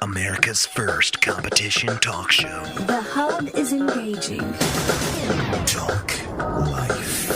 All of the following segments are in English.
America's first competition talk show. The Hub is engaging. Talk life.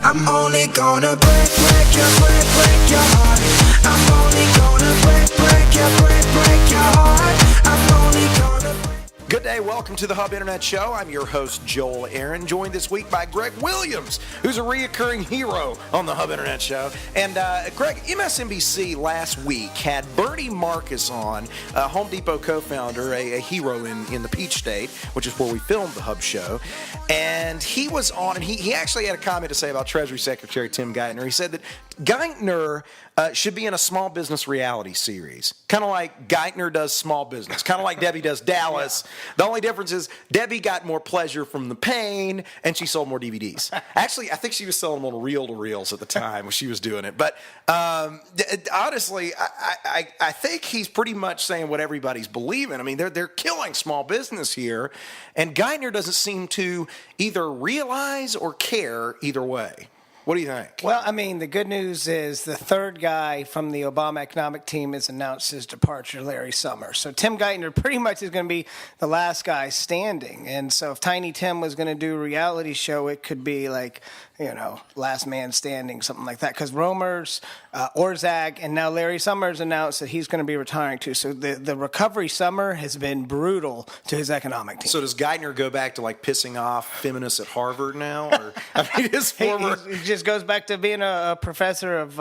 I'm only gonna break your heart. I'm only gonna break your heart. I'm only gonna break. Good day, welcome to the Hub Internet Show. I'm your host, Joel Aaron, joined this week by Greg Williams, who's a reoccurring hero on the Hub Internet Show. And Greg, MSNBC last week had Bernie Marcus on, Home Depot co-founder, a hero in the Peach State, which is where we filmed the Hub Show. And he was on, and he actually had a comment to say about Treasury Secretary Tim Geithner. He said that Geithner should be in a small business reality series, kind of like Geithner does small business, kind of like Debbie does Dallas. The only difference is Debbie got more pleasure from the pain, and she sold more DVDs. Actually, I think she was selling them on reel-to-reels at the time when she was doing it. But honestly, I think he's pretty much saying what everybody's believing. I mean, they're killing small business here, and Geithner doesn't seem to either realize or care either way. What do you think? Well, I mean, the good news is the third guy from the Obama economic team has announced his departure, Larry Summers. So Tim Geithner pretty much is going to be the last guy standing. And so if Tiny Tim was going to do a reality show, it could be like, Last Man Standing, something like that. Because Romer's, Orzag, and now Larry Summers announced that he's going to be retiring too. So the recovery summer has been brutal to his economic team. So does Geithner go back to like pissing off feminists at Harvard now? Or I mean, his former... He just goes back to being a professor of...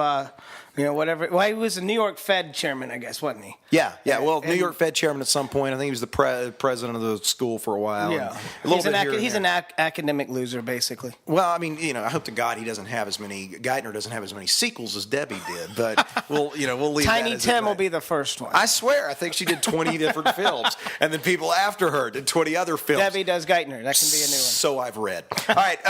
whatever. Well, he was a New York Fed chairman, I guess, wasn't he? Yeah. Well, New York Fed chairman at some point. I think he was the president of the school for a while. Yeah. He's an academic loser, basically. Well, I mean, I hope to God Geithner doesn't have as many sequels as Debbie did. But we'll leave Tiny that Tim will be the first one. I swear, I think she did 20 different films, and then people after her did 20 other films. Debbie does Geithner. That can be a new one. So I've read. All right,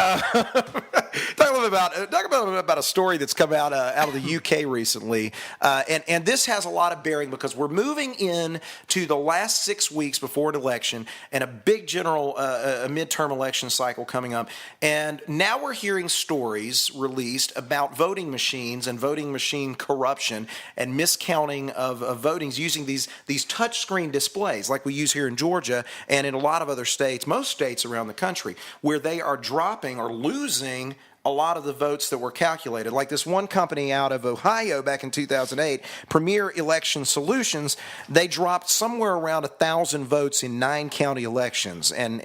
talk about a story that's come out of the UK recently, and this has a lot of bearing because we're moving in to the last 6 weeks before an election and a big general a midterm election cycle coming up, and now we're hearing stories released about voting machines and voting machine corruption and miscounting of votings using these touchscreen displays like we use here in Georgia and in a lot of other states, most states around the country, where they are dropping or losing a lot of the votes that were calculated. Like this one company out of Ohio back in 2008, Premier Election Solutions, they dropped somewhere around 1,000 votes in 9 county elections. And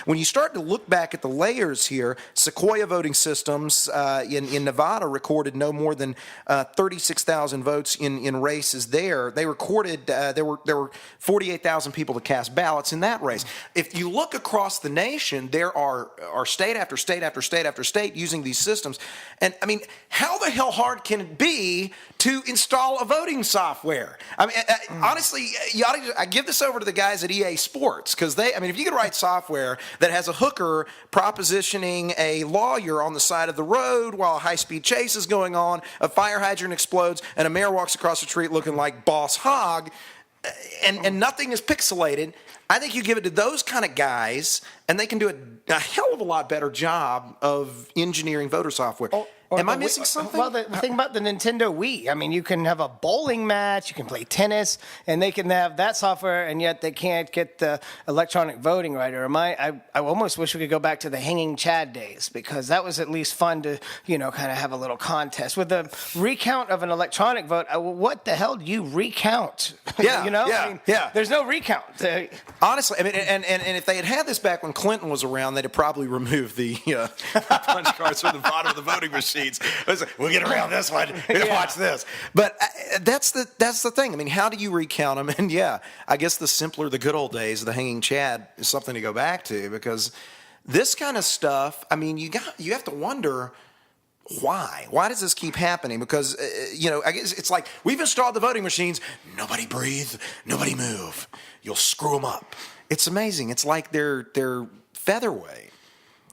when you start to look back at the layers here, Sequoia Voting Systems in Nevada recorded no more than 36,000 votes in races there. They recorded there were 48,000 people to cast ballots in that race. If you look across the nation, there are state after state after state after state using these systems. And I mean, how the hell hard can it be to install a voting software? I mean, honestly, I give this over to the guys at EA Sports because if you could write software that has a hooker propositioning a lawyer on the side of the road while a high-speed chase is going on, a fire hydrant explodes, and a mayor walks across the street looking like Boss Hogg, and nothing is pixelated, I think you give it to those kind of guys, and they can do a hell of a lot better job of engineering voter software. Am I missing something? Well, the thing about the Nintendo Wii, I mean, you can have a bowling match, you can play tennis, and they can have that software, and yet they can't get the electronic voting right. Or I almost wish we could go back to the hanging Chad days, because that was at least fun to, kind of have a little contest. With the recount of an electronic vote, what the hell do you recount? Yeah. There's no recount. Honestly, I mean, and if they had this back when Clinton was around, they'd have probably removed the punch cards from the bottom of the voting machines. We'll get around this one. Watch this. But that's the thing. I mean, how do you recount them? And I guess the simpler, the good old days, the hanging Chad is something to go back to, because this kind of stuff. I mean, you have to wonder Why? Why does this keep happening? Because, I guess it's like, we've installed the voting machines. Nobody breathe. Nobody move. You'll screw them up. It's amazing. It's like they're featherweight.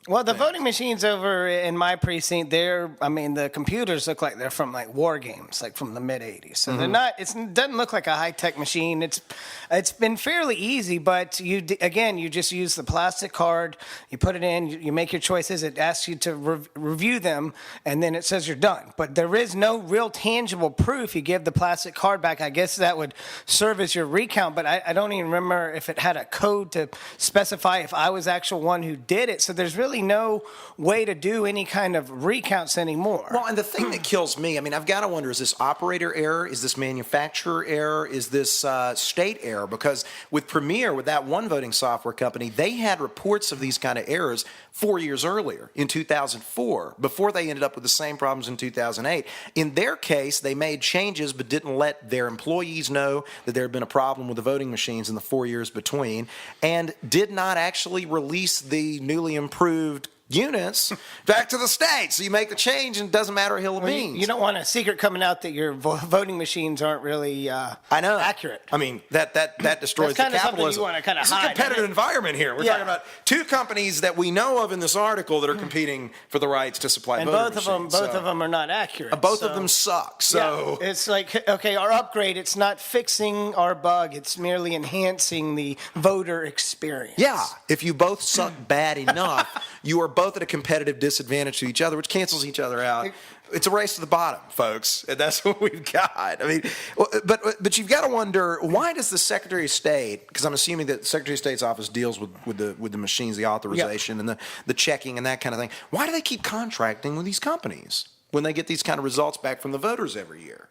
Well, the voting machines over in my precinct, the computers look like they're from like war games, like from the mid 80s. So they're not, it doesn't look like a high tech machine. It's been fairly easy, but you just use the plastic card, you put it in, you make your choices, it asks you to review them, and then it says you're done. But there is no real tangible proof. You give the plastic card back. I guess that would serve as your recount, but I don't even remember if it had a code to specify if I was the actual one who did it. So there's really no way to do any kind of recounts anymore. Well, and the thing that kills me, I've got to wonder, is this operator error? Is this manufacturer error? Is this state error? Because with Premier, with that one voting software company, they had reports of these kind of errors 4 years earlier, in 2004, before they ended up with the same problems in 2008. In their case, they made changes but didn't let their employees know that there had been a problem with the voting machines in the 4 years between, and did not actually release the newly improved units back to the state. So you make the change and it doesn't matter a hill of beans. You don't want a secret coming out that your voting machines aren't really accurate. That destroys That's the kind of something capitalism. you want to kind of It's hide. a competitive environment here. We're talking about two companies that we know of in this article that are competing for the rights to supply and voting both of them are not accurate. Both of them suck. So it's like, okay, our upgrade, it's not fixing our bug, it's merely enhancing the voter experience. yeah, if you both suck bad enough, you are both at a competitive disadvantage to each other, which cancels each other out. It's a race to the bottom, folks, and that's what we've got. But you've got to wonder, why does the Secretary of State? Because I'm assuming that the Secretary of State's office deals with the machines, the authorization, and the checking and that kind of thing. Why do they keep contracting with these companies when they get these kind of results back from the voters every year?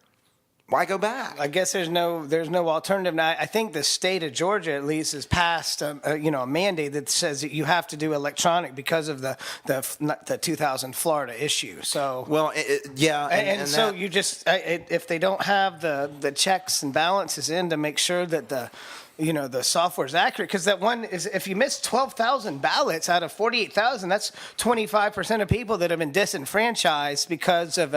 Why go back? I guess there's no alternative. Now, I think the state of Georgia at least has passed a mandate that says that you have to do electronic because of the 2000 Florida issue. So and so that, you just if they don't have the checks and balances in to make sure that the software is accurate, because that one is, if you miss 12,000 ballots out of 48,000, that's 25% of people that have been disenfranchised because of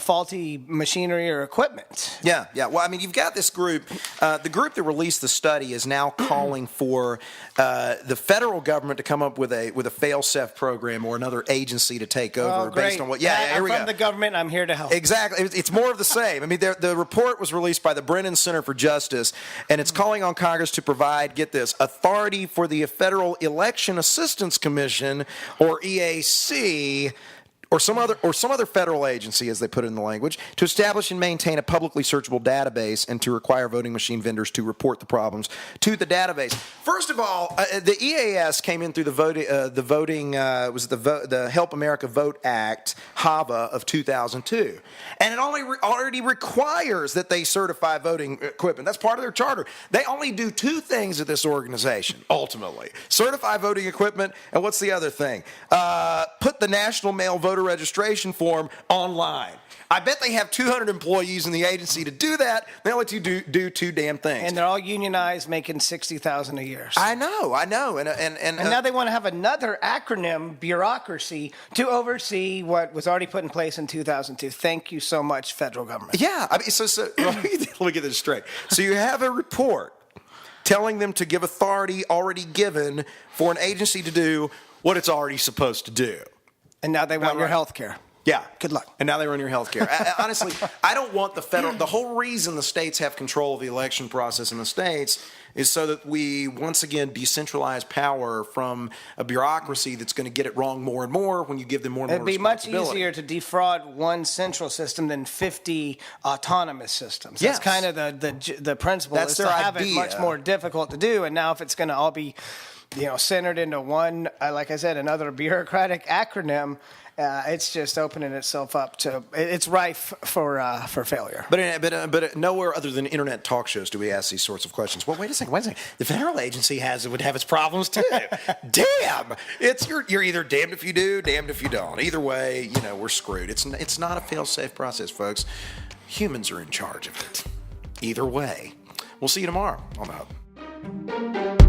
faulty machinery or equipment. Yeah. Well, you've got this group. The group that released the study is now calling for the federal government to come up with a fail-safe program or another agency to take over based on what. I'm from the government. I'm here to help. Exactly. It's more of the same. The report was released by the Brennan Center for Justice, and it's calling on Congress to provide, get this, authority for the Federal Election Assistance Commission, or EAC, or some other federal agency, as they put it in the language, to establish and maintain a publicly searchable database and to require voting machine vendors to report the problems to the database. First of all, the EAS came in through the Help America Vote Act, HAVA, of 2002, and it already requires that they certify voting equipment. That's part of their charter. They only do two things at this organization, ultimately: certify voting equipment, and what's the other thing? Put the National Mail Voter Registration form online. I bet they have 200 employees in the agency to do that. They let you do two damn things. And they're all unionized, making $60,000 a year. So. I know. And now they want to have another acronym, bureaucracy, to oversee what was already put in place in 2002. Thank you so much, federal government. Yeah. So let me get this straight. So you have a report telling them to give authority already given for an agency to do what it's already supposed to do. And now they want your health care. Yeah. Good luck. And now they run your health care. Honestly, I don't want the whole reason the states have control of the election process in the states is so that we once again decentralize power from a bureaucracy that's going to get it wrong more and more when you give them more and more responsibility. It'd be much easier to defraud one central system than 50 autonomous systems. Yes. That's kind of the principle. That's is their to have idea. it much more difficult to do. And now if it's going to all be centered into one, like I said, another bureaucratic acronym, it's just opening itself up to, it's rife for failure. But nowhere other than internet talk shows do we ask these sorts of questions. Well, wait a second. The federal agency would have its problems too. Damn! You're either damned if you do, damned if you don't. Either way, we're screwed. It's not a fail-safe process, folks. Humans are in charge of it. Either way. We'll see you tomorrow on the Hub.